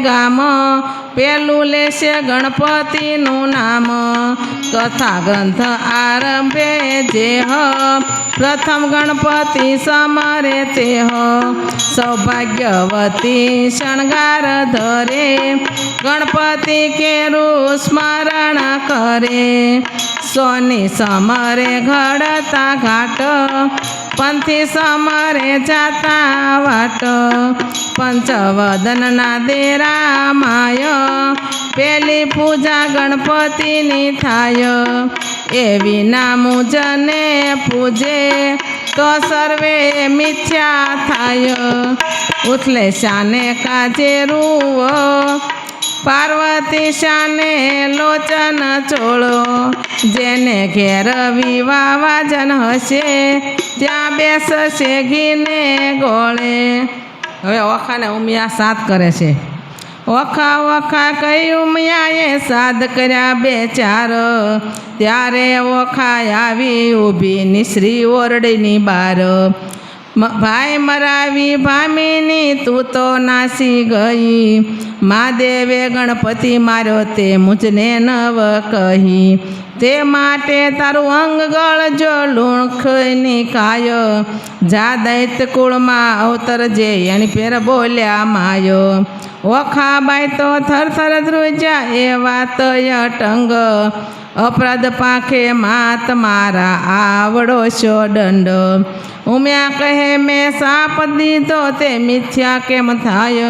ગામ, પેલું લેશે ગણપતિનું નામ. કથા ગ્રંથ આરંભે જે પ્રથમ ગણપતિ સમરે તે સૌભાગ્યવતી શણગાર ધરે, ગણપતિ કેરું સ્મરણ કરે. સોની સમરે ઘડતા ઘાટ, પંથી સમરે જાતા વાટ. પંચવદનના દેરા માય, પેલી પૂજા ગણપતિની થાય. એવી નામું જને પૂજે, તો સર્વે મિથ્યા થાય. ઉથલે શાને કાજે રૂવો, પાર્વતી શાને લોચન ચોળો. જેને ઘેર વિવાહજન હશે, ત્યાં બેસશે ઘીને ગોળે. હવે ઓખાને ઉમિયા સાત કરે છે. ઓખા ઓખા કઈ ઉમિયાએ સાદ કર્યા બે ચાર, ત્યારે ઓખા આવી ઊભી નિશ્રી ઓરડીની બાર. ભાઈ મરાવી ભામીની તું તો નાસી ગઈ, મહાદેવે ગણપતિ માર્યો તે મુજને નવ કહી. તે માટે તારું અંગ ગળજો લુણખની કાય, જા દૈત કુળમાં અવતરજે એની ફેર બોલ્યા માયો. ઓખા બાઈ તો થરથર ધ્રુજ્યા એ વાત અટંગ, અપરાધ પાંખે માત મારા આવડો છો દંડ. ઉમ્યા કહે મેં સાપ દીધો તે મિથ્યા કેમ થાય,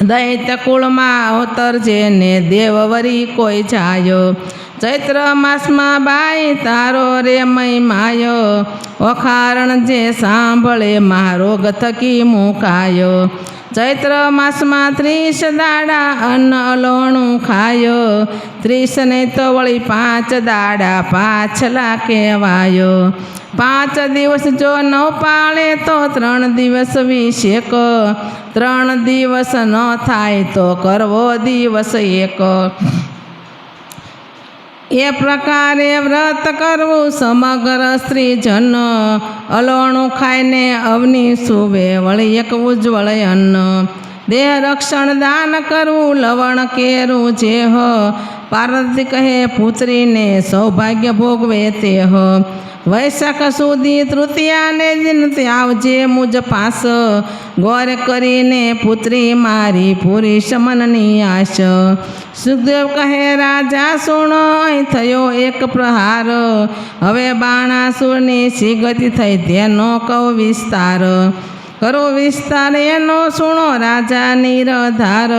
દૈત કુળમાં અવતરજે ને દેવવરી કોઈ જાય. ચૈત્ર માસમાં બાઈ તારો રે મહિમાયો, ઓખારણ જે સાંભળે મહારોગ થકી મુકાયો. ચૈત્ર માસમાં 30 દાડા અન્ન અલોણું ખાયો, 30 ને તો વળી 5 દાડા પાછલા કહેવાયો. 5 દિવસ જો ન પાળે તો 3 દિવસ વિશેક, 3 દિવસ ન થાય તો કરવો દિવસ એક. એ પ્રકારે વ્રત કરવું સમગ્ર સ્ત્રીજન, અલોણું ખાઈને અવની સુવે વળી એક ઉજ્જવળ અન્ન. દેહ રક્ષણ દાન કરવું લવણ કેરું જે પાર્વતી કહે પુત્રીને સૌભાગ્ય ભોગવે તે. વૈશાખ સુધી તૃતીયાને દિન આવજે મુજ પાસ, ગોર કરીને પુત્રી મારી પૂરી શમનની આશ. સુખદેવ કહે રાજા સુણો અહીં થયો એક પ્રહાર, હવે બાણાસુરની સી ગતિ થઈ તેનો કહું વિસ્તાર. કરો વિસ્તાર એનો સુણો રાજા નિરધાર,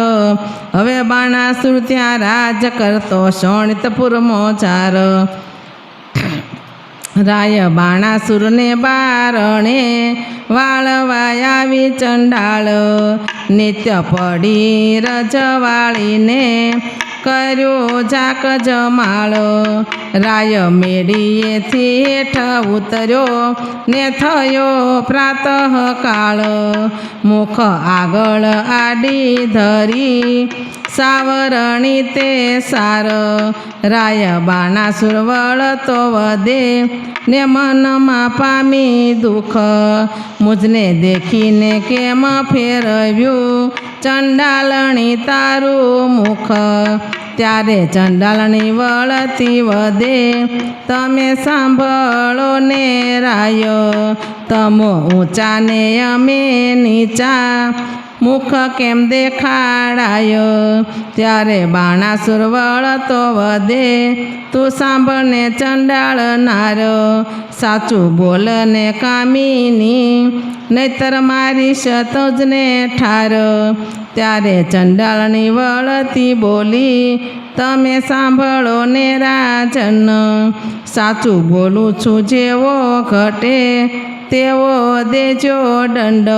હવે બાણાસુર ત્યાં રાજ કરતો શોણિતપુરમાં ચાર. રાય બાણાસુરને બારણે વાળવા આવી ચંડાળ, નિત્ય પડી રજવાળીને કર્યો જાક જમાળ. રાય મેળીએથી હેઠ ઉતર્યો ને થયો પ્રાતઃ કાળ, મુખ આગળ આડી ધરી સાવરણી તે સાર. રાય બાણાસુર વળતો વધે ને મનમાં પામી દુઃખ, મુજને દેખીને કેમ ફેરવ્યું ચંડાલણી તારું મુખ. ત્યારે ચંડાલણી વળતી વધે તમે સાંભળો ને રાયો, તમો ઊંચા ને અમે નીચા મુખ કેમ દેખાડાયો. ત્યારે બાણાસુર વળતો વધે તું સાંભળને ચંડાળ નારો, સાચું બોલને કામિની નહીતર મારી શતજને ઠાર. ત્યારે ચંડાળની વળતી બોલી તમે સાંભળો ને રાજન, સાચું બોલું છું જેવો ઘટે તેવો દેજો દંડ.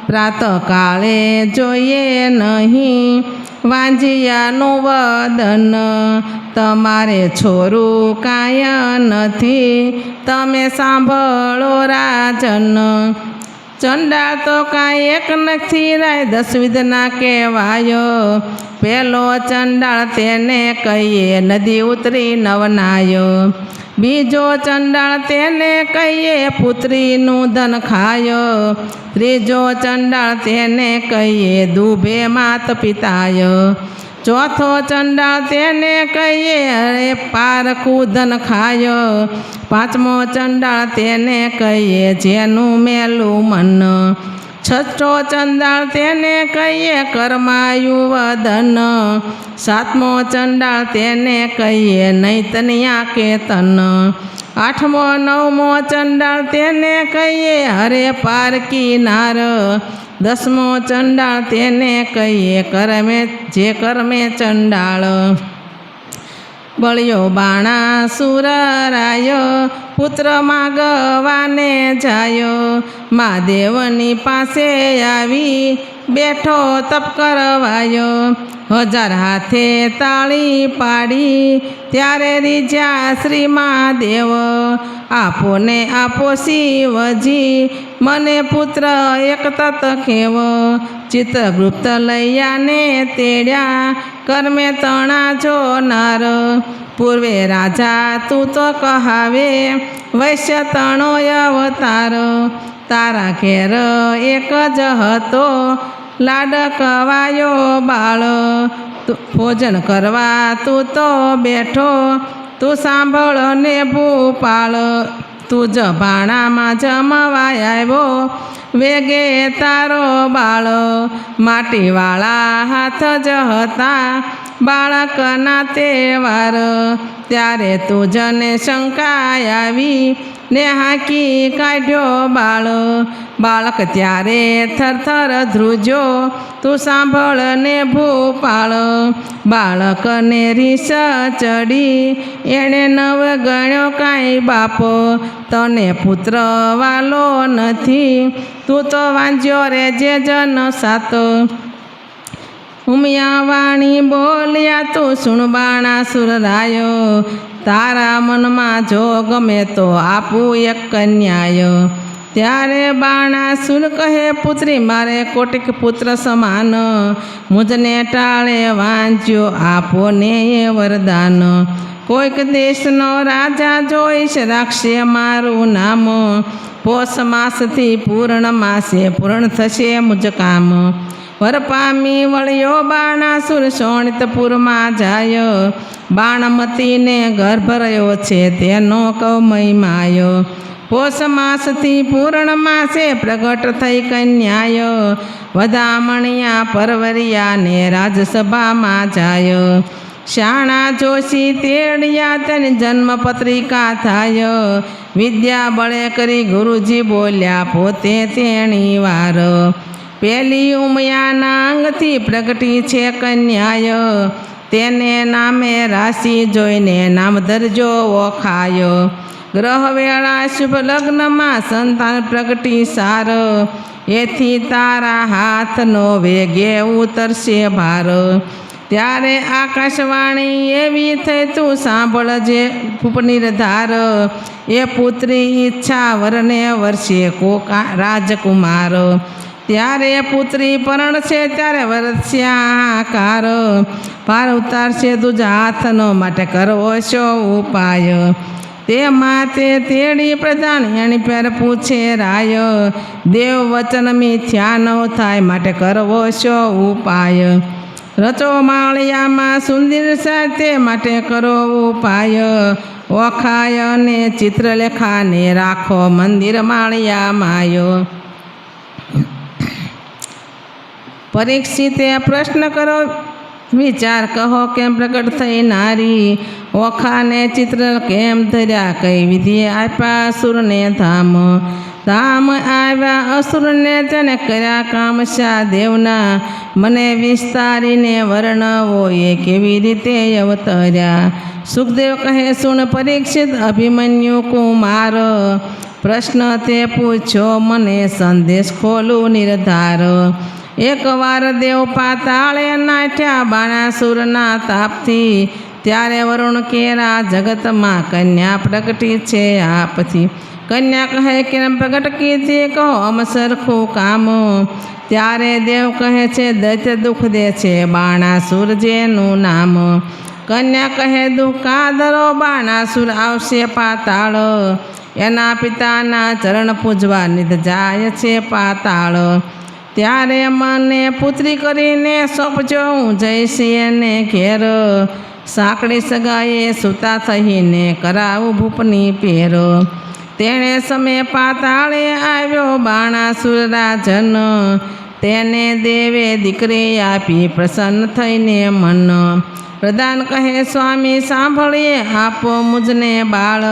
પ્રાતકાળે જોઈએ નહીં વાંજિયાનું વદન, તમારે છોરું કાંઈ નથી તમે સાંભળો રાજન. ચંડાળ તો કાંઈ એક નથી રાય 10 વિધના કહેવાયો. પેલો ચંડાળ તેને કહીએ નદી ઉતરી નવનાયો. બીજો ચંડાળ તેને કહીએ પુત્રીનું ધન ખાયો. ત્રીજો ચંડાળ તેને કહીએ દુભે માત પિતાય. ચોથો ચંડાળ તેને કહીએ અરે પારખું ધન ખાયો. પાંચમો ચંડાળ તેને કહીએ જેનું મેલું મન. છઠ્ઠો ચંડાળ તેને કહીએ કર્માયું વદન. સાતમો ચંડાળ તેને કહીએ નૈતનિયા કે તન. આઠમો નવમો ચંડાળ તેને કહીએ હરે પારકી નાર. 10મો ચંડાળ તેને કહીએ કર્મે ચંડાળ. બળ્યો બાણાસુર રાયો પુત્ર માગવાને જાયો. મહાદેવની પાસે આવી બેઠો તપ કરવાયો. 1000 હાથે તાળી પાડી ત્યારે રીઝ્યા શ્રી મહાદેવ. આપો ને આપો શિવજી મને પુત્ર એક તત ખેવ. ચિત્રગુપ્ત લૈયાને તેડ્યા કર્મે તણા જોનાર. પૂર્વે રાજા તું તો કહાવે વૈશ્ય તણો અવતાર. તારા ઘેર એક જ હતો લાડ કવાયો બાળ. ભોજન કરવા તું તો બેઠો તું સાંભળ ને ભૂપાળ. તું જ ભાણામાં જમવાય આવ્યો વેગે તારો બાળ. માટીવાળા હાથ જ હતા બાળકના તહેવાર. ત્યારે તુજને શંકા આવી ને હાંકી કાઢ્યો બાળ. બાળક ત્યારે થરથર ધ્રુજો તું સાંભળ ને ભૂપાળ. બાળકને રીસ ચડી એણે નવ ગણ્યો કાંઈ બાપો. તને પુત્ર વાલો નથી તું તો વાંજ્યો રે જે જન સાતો. ઉમિયા વાણી બોલ્યા તું સુણ બાણાસુર રાયો. તારા મનમાં જો ગમે તો આપું એક કન્યાય. ત્યારે બાણાસુર કહે પુત્રી મારે કોટિક પુત્ર સમાન. મુજને ટાળે વાંચ્યો આપો ને એ વરદાન. કોઈક દેશનો રાજા જોઈશ રાખશે મારું નામ. પોષ માસથી પૂર્ણ માસે પૂર્ણ થશે મુજ કામ. વર પામી વળ્યો બાણાસુર શોણિતપુરમાં જાય. બાણમતીને ગર્ભ રહ્યો છે તેનો કૌમય માયો. પોષ માસથી પૂર્ણ માસે પ્રગટ થઈ કન્યાય. વધામણિયા પરવરિયા ને રાજસભામાં જાય. શાણા જોશી તેડિયા તેની જન્મપત્રિકા થાય. વિદ્યા બળે કરી ગુરુજી બોલ્યા પોતે તેણી વાર. પેલી ઉમિયાના અંગથી પ્રગટી છે કન્યાય. તેને નામે રાશિ જોઈને નામ ધરજો ઓખાયો. ગ્રહ વેળા શુભ લગ્નમાં સંતાન પ્રગટી સાર. એથી તારા હાથનો વેગે ઉતરશે ભાર. ત્યારે આકાશવાણી એવી થઈ તું સાંભળજે નિર્ધાર. એ પુત્રી ઈચ્છા વરને વર્ષે કોકા રાજકુમાર. ત્યારે પુત્રી પરણશે ત્યારે વરસ્યાકાર. ભાર ઉતારશે તુજા હાથનો માટે કરવો શો ઉપાય. તે માતે તેડી પ્રધાન એની પેર પૂછે રાય. દેવ વચન મિથ્યા ન થાય માટે કરવો શો ઉપાય. રચો માળિયામાં સુંદર સાથે માટે કરો ઉપાય. ઓખાય ને ચિત્રલેખાને રાખો મંદિર માળિયામાયો. પરીક્ષિતે પ્રશ્ન કરો વિચાર કહો કેમ પ્રગટ થઈ નારી. ઓખાને ચિત્ર કેમ ધર્યા કઈ વિધિએ આપ્યા અસુરને ધામ. ધામ આવ્યા અસુરને તેને કર્યા કામશા દેવના. મને વિસ્તારીને વર્ણવો એ કેવી રીતે અવતર્યા. સુખદેવ કહે સુણ પરીક્ષિત અભિમન્યુ કુમાર. પ્રશ્ન તે પૂછ્યો મને સંદેશ ખોલું નિર્ધાર. એકવાર દેવ પાતાળે નાઠ્યા બાણાસુરના તાપથી. ત્યારે વરુણ કેરા જગતમાં કન્યા પ્રગટી છે આપથી. કન્યા કહે કેમ પ્રગટ કીધી કહો અમ સરખું કામ, ત્યારે દેવ કહે છે દૈત્ય દુઃખ દે છે બાણાસુર જેનું નામ. કન્યા કહે દુઃખ કાદરો બાણાસુર આવશે પાતાળ, એના પિતાના ચરણ પૂજવા નિધ જાય છે પાતાળ. ત્યારે મને પુત્રી કરીને સોંપજો હું જઈશ એને ઘેર, સાંકડી સગાએ સૂતા થઈને કરાવું ભૂપની પેર. તેણે સમય પાતાળે આવ્યો બાણાસુર રાજન, તેને દેવે દીકરી આપી પ્રસન્ન થઈને મન. પ્રધાન કહે સ્વામી સાંભળીએ આપો મુજને બાળ,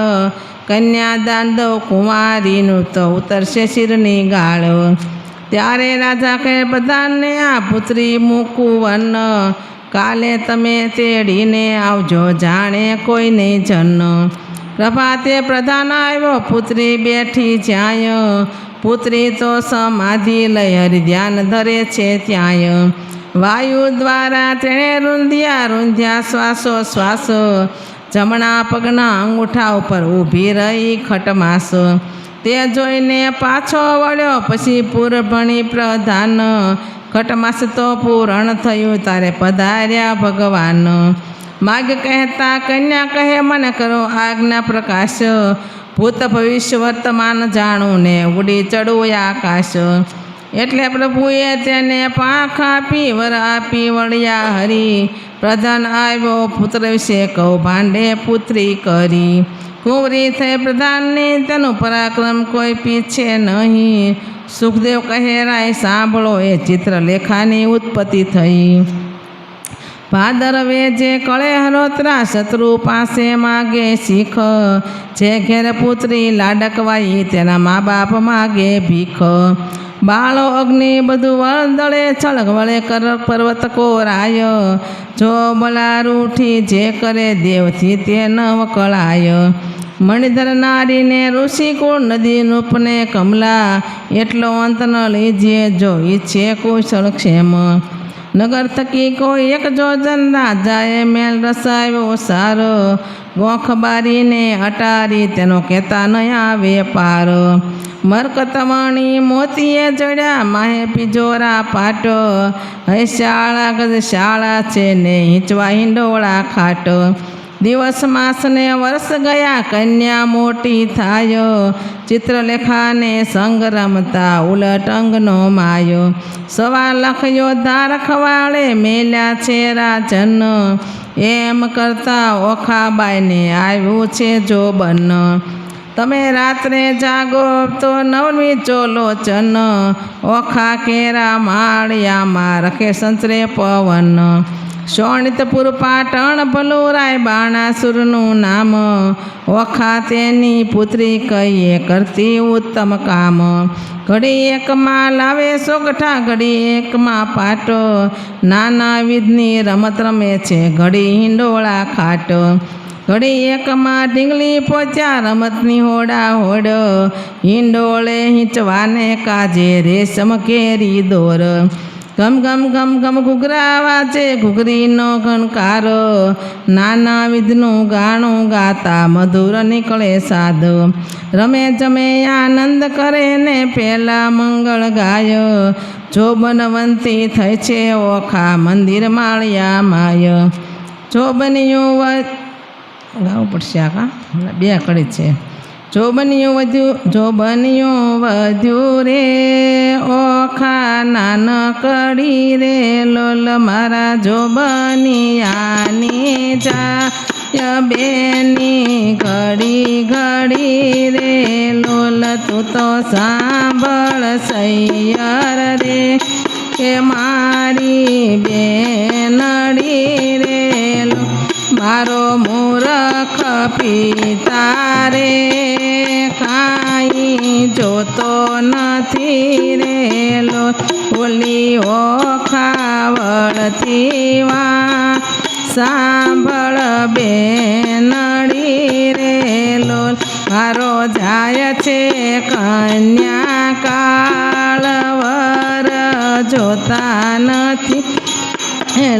કન્યાદાન દઉં કુંવારીનું તો ઉતરશે શિરની ગાળ. ત્યારે રાજા કહે પ્રધાનને આ પુત્રી મૂકું વન, કાલે તમે તેડીને આવજો જાણે કોઈ નહીં જન. પ્રભાતે પ્રધાન આવ્યો પુત્રી બેઠી જ્યાંય, પુત્રી તો સમાધિ લઈ હરિ ધ્યાન ધરે છે ત્યાંય. વાયુ દ્વારા તેણે રૂંધ્યા શ્વાસો શ્વાસ, જમણા પગના અંગૂઠા ઉપર ઊભી રહી ખટમાસ. તે જોઈને પાછો વળ્યો પછી પૂરભણી પ્રધાન, ખટમાસ તો પૂરણ થયું તારે પધાર્યા ભગવાન. માગ કહેતા કન્યા કહે મને કરો આજ્ઞા પ્રકાશ, ભૂત ભવિષ્ય વર્તમાન જાણું ને ઉડી ચડવું આકાશ. એટલે પ્રભુએ તેને પાંખ આપી વર આપી વળ્યા હરી, પ્રધાન આવ્યો પુત્ર વિશે કહું ભાંડે પુત્રી કરી. કુંવરી થઈ પ્રધાનની તેનું પરાક્રમ કોઈ પીછે નહીં, સુખદેવ કહે રાય સાંભળો એ ચિત્રલેખાની ઉત્પત્તિ થઈ. ભાદરવે જે કળે હરોત્રા શત્રુ પાસે માગે શીખ, જે ઘેર પુત્રી લાડકવાઈ તેના મા બાપ માગે ભીખ. બાળો અગ્નિ બધું વળદળે છળગ વળે કર પર્વત કોરાય, જો બલારૂઠી જે કરે દેવથી તે ન વકળાય. મણિધર નારીને ઋષિકુળ નદી રૂપને કમલા, એટલો અંત ન લીજીએ જો ઈચ્છે કુશળ ક્ષેમ. નગર થકી કોઈ એક જોજન રાજાએ મેલ રસાવ્યો સારો, ગોખ બારીને અટારી તેનો કહેતા ન આવે પાર. મરકતમણી મોતીએ જડ્યા માહે પિજોરા પાટ, હૈ શાળા ગજ શાળા છે ને હિંચવા હિંડોળા ખાટ. દિવસ માસ ને વર્ષ ગયા કન્યા મોટી થાય, ચિત્રલેખાને સંગ રમતા ઉલટ અંગનો માયો. 1.25 લાખ યોદ્ધા રખવાળે મેલ્યા છે રાજન, એમ કરતા ઓખાબાઈને આવ્યું છે જોબન. તમે રાત્રે જાગો તો નવમી ચોલોચન, ઓખા કેરા માળિયામાં રખે સંચરે પવન. શોણિતપુર પાટણ ભલુરાય બાણાસુરનું નામ, ઓખા તેની પુત્રી કહીએ કરતી ઉત્તમ કામ. ઘડી એકમાં લાવે સોગઠા ઘડી એકમાં પાટો, નાના વિધની રમત રમે છે ઘડી હિંડોળા ખાટ. ઘડી એકમાં ઢીંગલી પહોંચ્યા રમતની હોડા હોડ, હિંડોળે હિંચવાને કાજે રેશમ કેરી દોર. ઘમ ઘમ ઘમ ઘમ ઘૂઘરા વાજે ઘૂઘરીનો ઘણકાર, નાના વિધનું ગાણું ગાતા મધુર નીકળે સાદ. રમે જમે આનંદ કરે ને પહેલા મંગળ ગાય, જો બનવંતી થઈ છે ઓખા મંદિર માળિયા માય. જો બન્યું ગાવું પડશે આ કા 2 કડી છે. જો બન્યું વધ્યું રે ઓખા નાનકડી રે, લોલ મારા જો બનિયાની જાય બેની ઘડી ઘડી રે, લોલ તું તો સાંભળ સૈયર રે કે મારી બેનડી રે. મારો મૂરખ પિતા રે કાંઈ જોતો નથી રે, ઓલી ઓખાવળથી વા સાંભળ બેનડી રે. લોલ મારો જાય છે કન્યા કાળ વર જોતા નથી,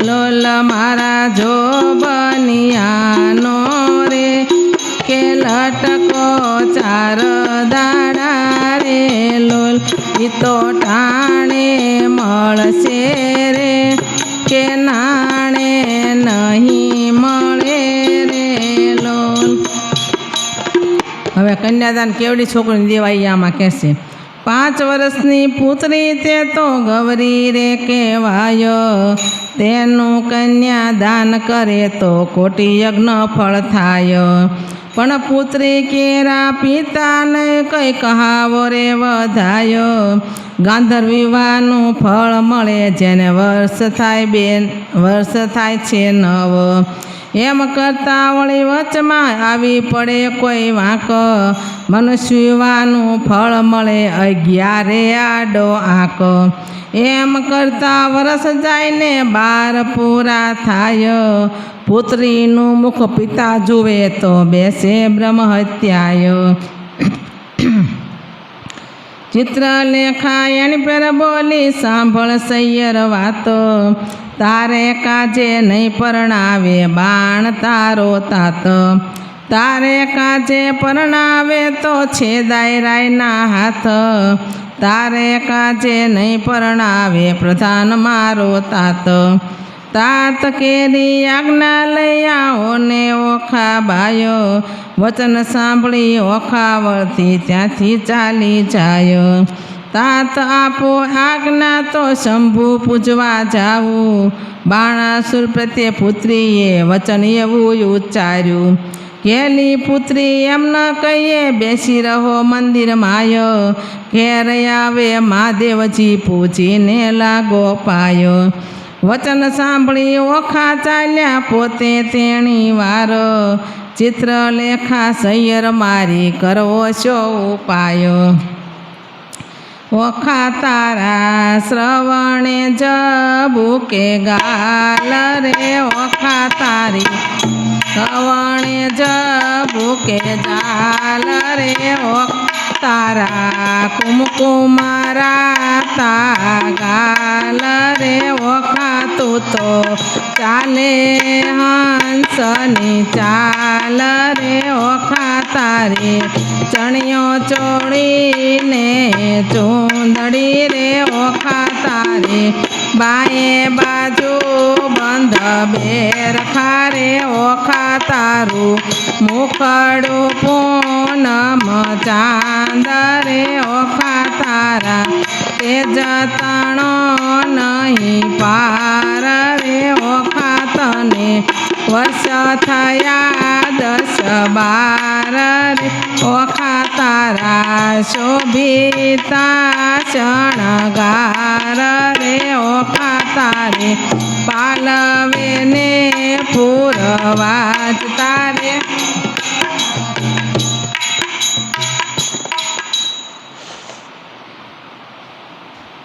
લોલ મારા જો બનિયાનો રે કે રટકો ચાર દાડા રે લોલ ઈ તો ટાણે મળશે રે કે નાણે નહીં મળે રે લોલ. હવે કન્યાદાન કેવડી છોકરીને દેવાય આમાં કહેશે. 5 વર્ષની પુત્રી તે તો ગૌરી રે કહેવાય, તેનું કન્યાદાન કરે તો કોટી યજ્ઞ ફળ થાય. પણ પુત્રી કેરા પિતાને કઈ કહાવો રે વધાય, ગાંધર વિવાહનું ફળ મળે જેને વર્ષ થાય છે 9. એમ કરતા વળી વચમાં આવી પડે કોઈ વાંક, મનુષ્ય વિવાહનું ફળ મળે 11 આડો આંક. એમ કરતા વરસ જાયને 12 પૂરા થાય, પુત્રીનું મુખ પિતા જુએ તો બેસે બ્રહ્મ હત્યાય. ચિત્રલેખા એની પર બોલી સાંભળ સૈયર વાતો, તારે કાજે નહીં પરણાવે બાણ તારો તાત. તારે કાજે પરણાવે તો છેદાય રાયના હાથ, તારે કાજે નહીં પરણાવે પ્રધાન મારો તાત. તાત કેરી આજ્ઞા લઈ આવો ને ઓખા બાયો, વચન સાંભળી ઓખા વળતી ત્યાંથી ચાલી જાય. તાત આપો આજ્ઞા તો શંભુ પૂજવા જાવું, બાણાસુર પ્રત્યે પુત્રીએ વચન એવું ઉચ્ચાર્યું. કેલી પુત્રી એમ ન કહીએ બેસી રહો મંદિર માય, ઘેર આવે મહાદેવજી પૂજીને લાગો પાયો. વચન સાંભળી ઓખા ચાલ્યા પોતે તેણી વાર, ચિત્રલેખા સૈયર મારી કરવો શો ઉપાય. ઓખા તારા શ્રવણે જબુકે ગાલ રે, ઓખા તારી શ્રવણે જબુકે જાલ રે. તારા કુમકુમારા તા ગાલ રે, ઓખા તું તો ચાલે હંસની ચાલ રે. ઓખા તારી ચણિયો ચોળીને ચૂંદડી રે, ઓખા તારી બાએ બાજુ બંધ બેર ખારે. ઓખા તારું મુખડું પૂનમ ચાંદ રે, ઓખા તારા તેજ તણો નહીં પાર રે. ઓખા તને વર્ષ થયા 10-12 રે, ઓખા તારા શોભિતા શણગાર રે. ઓખા તારે પાલવે ને પૂરવા જ તારે.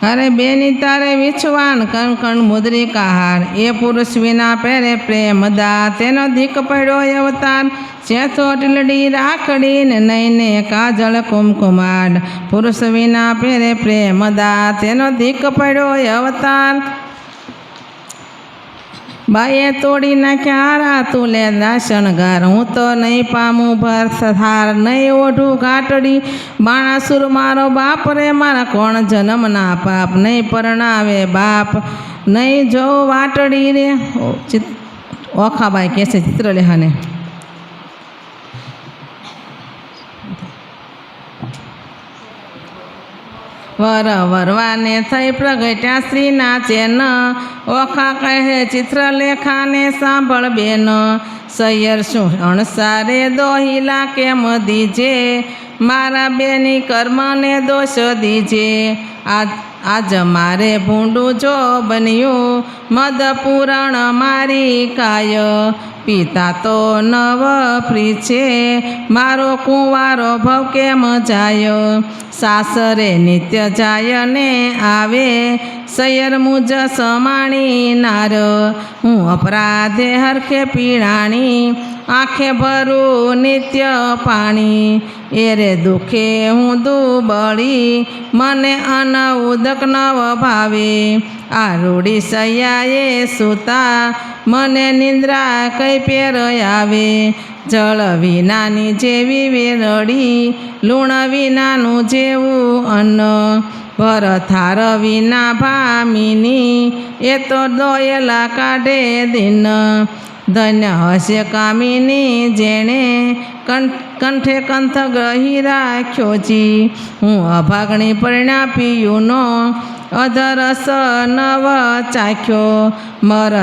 અરે બેની તારે વિછવાણ કણ કણ મુદ્રી કહાર, એ પુરુષ વિના પહેરે પ્રેમ દા. તેનો ધીક પડ્યો અવતાર, શેથો ટીલડી રાખડી ને નઈને કાજળ કુમકુમાડ. પુરુષ વિના પહેરે પ્રેમ દા, તેનો ધીક પડ્યો અવતાર. બાએ તોડી નાખ્યા રાતું લે દાશણગાર, હું તો નહીં પામું ભરત થાર. નહીં ઓઢું ઘાટડી બાણાસુર મારો બાપ રે, મારા કોણ જન્મના પાપ. નહીં પરણાવે બાપ નહીં જો વાટડી રે. ઓખાબાઈ કહેશે ચિત્રલેખાને, વરવાને થઈ પ્રગટ્યા શ્રી નાચે ન. ઓખા કહે ચિત્રલેખાને સાંભળ બેન, સૈયર શું અણસારે દોહિલા કેમ દીજે, મારા બેની કર્મને દોષ દીજે. આજ મારે ભૂંડું જો બન્યું, મદ પૂરણ મારી કાય. પિતા તો નવ પ્રી છે, મારો કુંવારો ભવ કેમ જાય. સાસરે નિત્ય જાય ને આવે, સૈયર મુજ સમાણી નાર. હું અપરાધે હરખે પીણાણી, આંખે ભરું નિત્ય પાણી. એરે દુખે હું દુબળી, મને અન ઉદક નવ ભાવે. આ રૂડી સૈયાએ સૂતા મને નિંદ્રા કઈ પેર આવે જળ વિનાની જેવી વેરડી લૂણ વિનાનું જેવું અન્ન ભરથાર વિના ભામિની એ તો દોયલા કાઢે દિન ધન્ય હશે કામિની જેણે કંઠે કંથ ગ્રહી રાખ્યો જી હું અભાગણી પરણ્યા પિયુનો અધરસ નવ ચાખ્યો મર